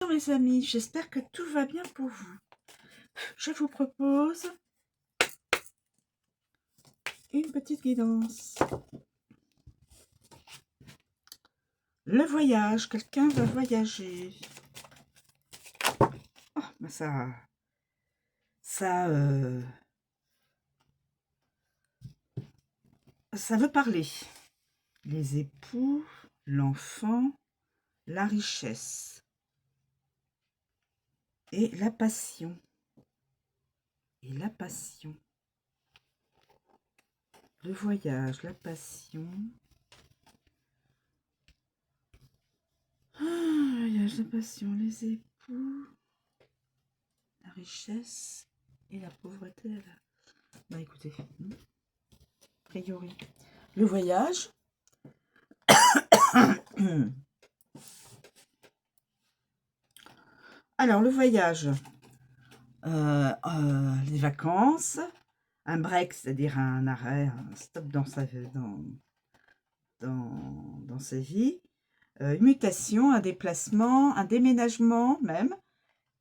Bonjour mes amis, j'espère que tout va bien pour vous. Je vous propose une petite guidance. Le voyage, quelqu'un va voyager. Oh, ben ça, ça veut parler. Les époux, l'enfant, la richesse et la passion. Et la passion. Le voyage, la passion. Le voyage, la passion, les époux, la richesse et la pauvreté. Bah écoutez, a priori, le voyage. Alors, le voyage, les vacances, un break, c'est-à-dire un arrêt, un stop dans sa vie, une mutation, un déplacement, un déménagement même,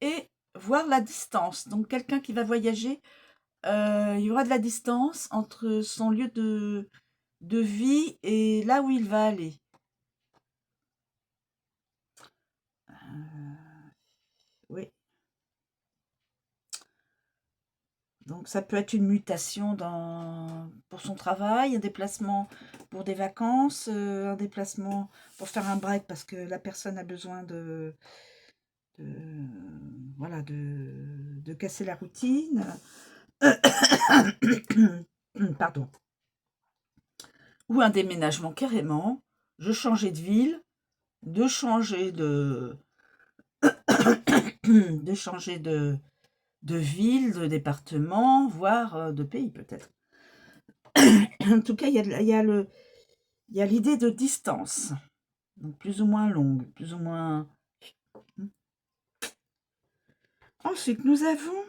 et voir la distance. Donc, quelqu'un qui va voyager, il y aura de la distance entre son lieu de vie et là où il va aller. Oui. Donc ça peut être une mutation pour son travail, un déplacement pour des vacances, un déplacement pour faire un break parce que la personne a besoin voilà, de casser la routine. Pardon. Ou un déménagement carrément. Je changeais de ville, de changer de ville, de département, voire de pays peut-être. En tout cas, il y a l'idée de distance, donc plus ou moins longue, plus ou moins. Ensuite, nous avons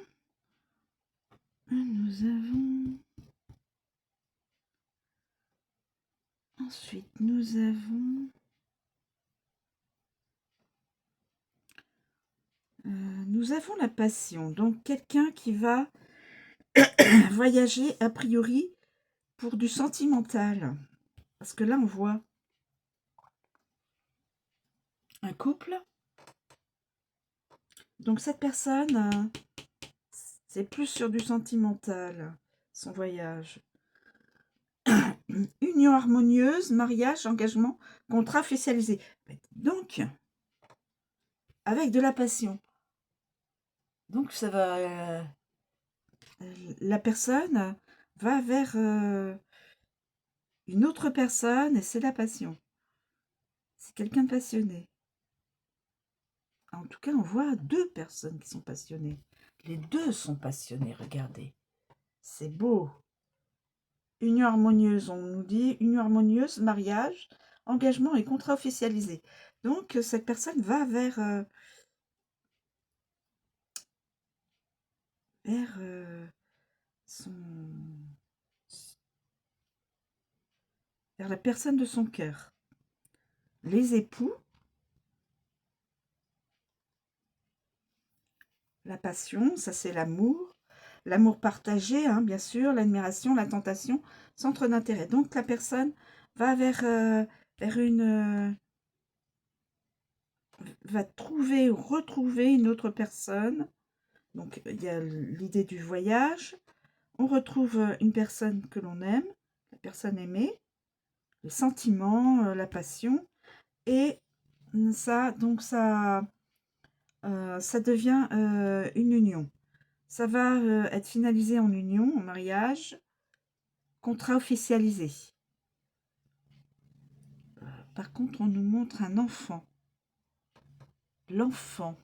nous avons la passion, donc quelqu'un qui va voyager a priori pour du sentimental, parce que là on voit un couple, donc cette personne, c'est plus sur du sentimental, son voyage. Union harmonieuse, mariage, engagement, contrat officialisé. Donc, avec de la passion. Donc ça va... la personne va vers une autre personne et c'est la passion. C'est quelqu'un de passionné. En tout cas, on voit deux personnes qui sont passionnées. Les deux sont passionnés, regardez. C'est beau. Union harmonieuse, on nous dit union harmonieuse, mariage, engagement et contrat officialisé. Donc, cette personne va vers vers la personne de son cœur. Les époux, la passion, ça c'est l'amour. L'amour partagé, hein, bien sûr, l'admiration, la tentation, centre d'intérêt. Donc la personne va vers va trouver ou retrouver une autre personne. Donc il y a l'idée du voyage. On retrouve une personne que l'on aime, la personne aimée, le sentiment, la passion. Et ça, donc ça devient une union. Ça va être finalisé en union, en mariage, contrat officialisé. Par contre, on nous montre un enfant. L'enfant.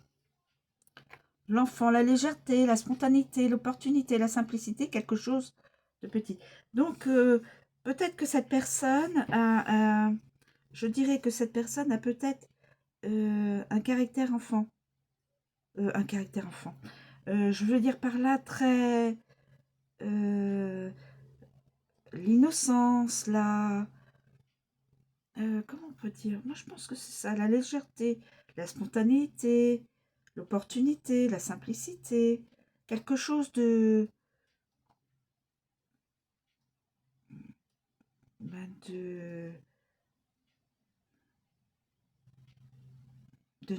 L'enfant, la légèreté, la spontanéité, l'opportunité, la simplicité, quelque chose de petit. Donc, peut-être que cette personne je dirais que cette personne a peut-être un caractère enfant. Un caractère enfant. Je veux dire par là très... l'innocence, comment on peut dire? Moi, je pense que c'est ça, la légèreté, la spontanéité, l'opportunité, la simplicité, quelque chose de, ben, de,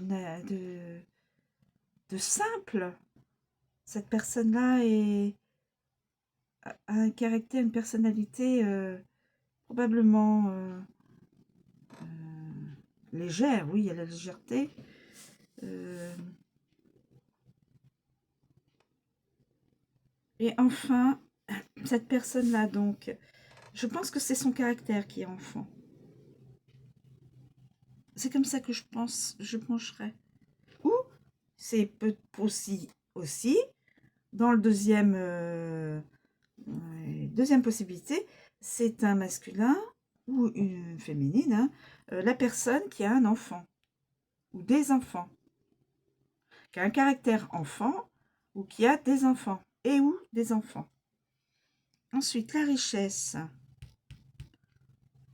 na- de, de simple. Cette personne-là a un caractère, une personnalité probablement légère, oui, il y a la légèreté. Euh, et enfin, cette personne-là, donc, je pense que c'est son caractère qui est enfant. C'est comme ça que je pense, je pencherais. Ou c'est aussi dans le deuxième possibilité, c'est un masculin ou une féminine, hein, la personne qui a un enfant ou des enfants, qui a un caractère enfant ou qui a des enfants et ou des enfants. Ensuite, la richesse. A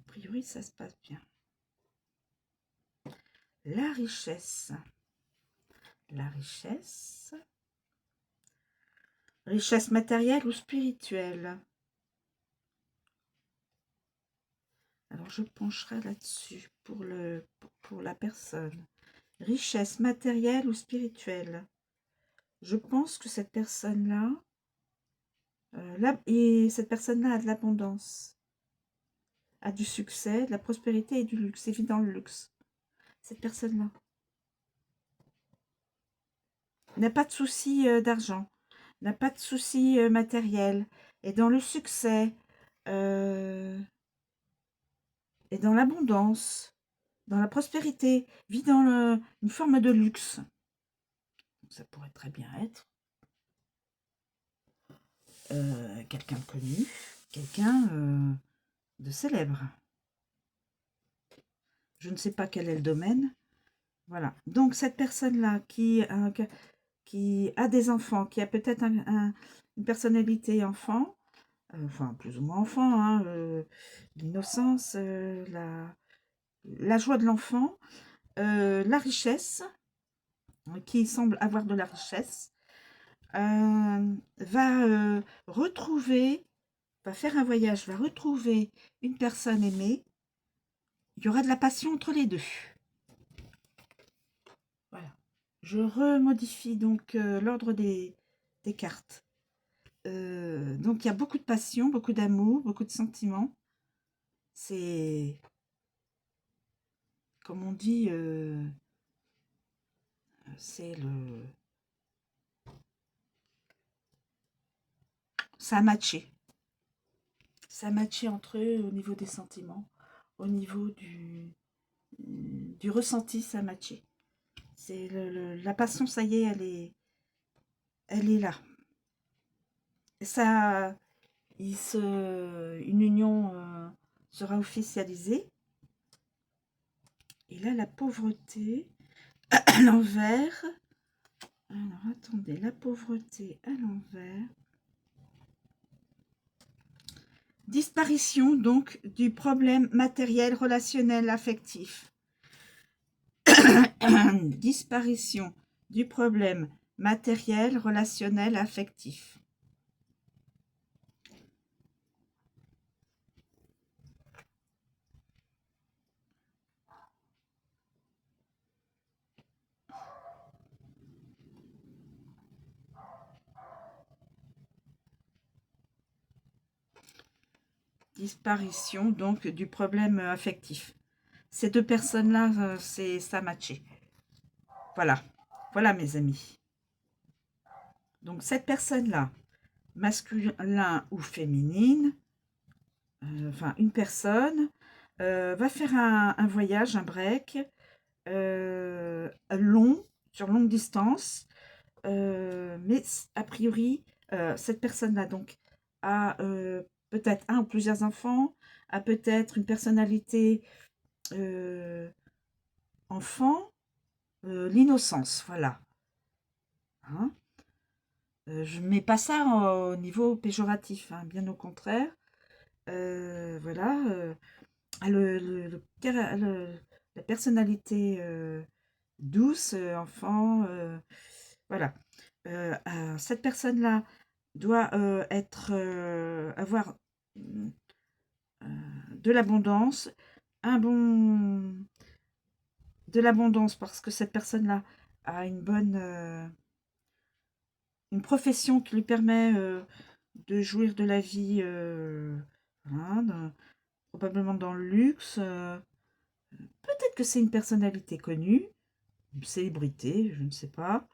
priori, ça se passe bien. La richesse. La richesse. Richesse matérielle ou spirituelle. Alors, je pencherai là-dessus pour la personne. Richesse matérielle ou spirituelle. Je pense que cette personne-là, cette personne-là a de l'abondance, a du succès, de la prospérité et du luxe. Elle vit dans le luxe. Cette personne-là n'a pas de souci d'argent, n'a pas de souci matériel, est dans le succès, euh, est dans l'abondance, dans la prospérité, vit dans une forme de luxe. Ça pourrait très bien être quelqu'un de connu, quelqu'un de célèbre. Je ne sais pas quel est le domaine. Voilà. Donc, cette personne-là qui a des enfants, qui a peut-être une personnalité enfant, enfin, plus ou moins enfant, hein, l'innocence, la joie de l'enfant, la richesse, qui semble avoir de la richesse, va retrouver, va faire un voyage, va retrouver une personne aimée. Il y aura de la passion entre les deux. Voilà. Je remodifie donc l'ordre des cartes. Donc il y a beaucoup de passion, beaucoup d'amour, beaucoup de sentiments. C'est, comme on dit, c'est le... Ça a matché. Ça a matché entre eux au niveau des sentiments, au niveau du ressenti, ça a matché. C'est la passion, ça y est, elle est là. Ça, une union sera officialisée. Et là, la pauvreté à l'envers. Alors, attendez, la pauvreté à l'envers. Disparition, donc, du problème matériel, relationnel, affectif. Disparition du problème matériel, relationnel, affectif. Disparition, donc, du problème affectif. Ces deux personnes-là, c'est ça matché. Voilà. Voilà, mes amis. Donc, cette personne-là, masculin ou féminine, enfin, une personne, va faire un voyage, un break, long, sur longue distance, mais a priori, cette personne-là donc a peut-être un ou plusieurs enfants, a peut-être une personnalité enfant, l'innocence, voilà. Hein, je ne mets pas ça au niveau péjoratif, hein, bien au contraire. Voilà, la personnalité douce, enfant, voilà. Cette personne-là doit avoir de l'abondance, de l'abondance parce que cette personne-là a une profession qui lui permet de jouir de la vie, voilà, probablement dans le luxe. Peut-être que c'est une personnalité connue, une célébrité, je ne sais pas.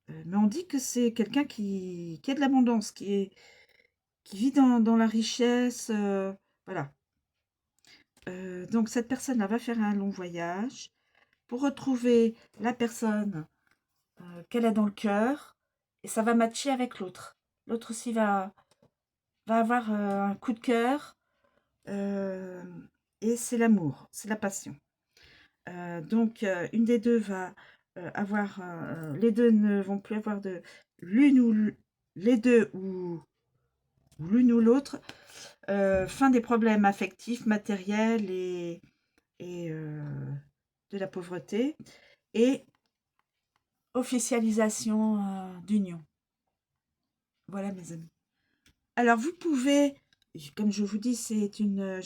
Mais on dit que c'est quelqu'un qui a de l'abondance, qui vit dans la richesse. Voilà. Donc cette personne-là va faire un long voyage pour retrouver la personne qu'elle a dans le cœur et ça va matcher avec l'autre. L'autre aussi va avoir un coup de cœur euh, et c'est l'amour, c'est la passion. Donc une des deux va les deux ne vont plus avoir de l'une les deux ou l'une ou l'autre. Fin des problèmes affectifs, matériels et de la pauvreté et officialisation d'union. Voilà mes amis. Alors vous pouvez, comme je vous dis, c'est une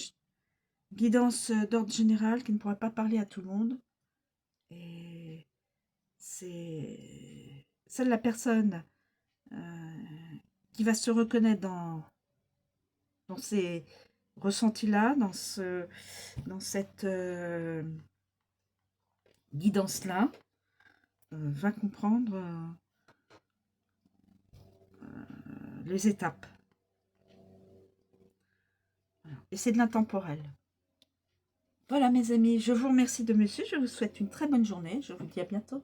guidance d'ordre général qui ne pourra pas parler à tout le monde. Et c'est seule la personne qui va se reconnaître dans ces ressentis-là, dans cette guidance-là, va comprendre les étapes. Voilà. Et c'est de l'intemporel. Voilà mes amis, je vous remercie de me suivre, je vous souhaite une très bonne journée, je vous dis à bientôt.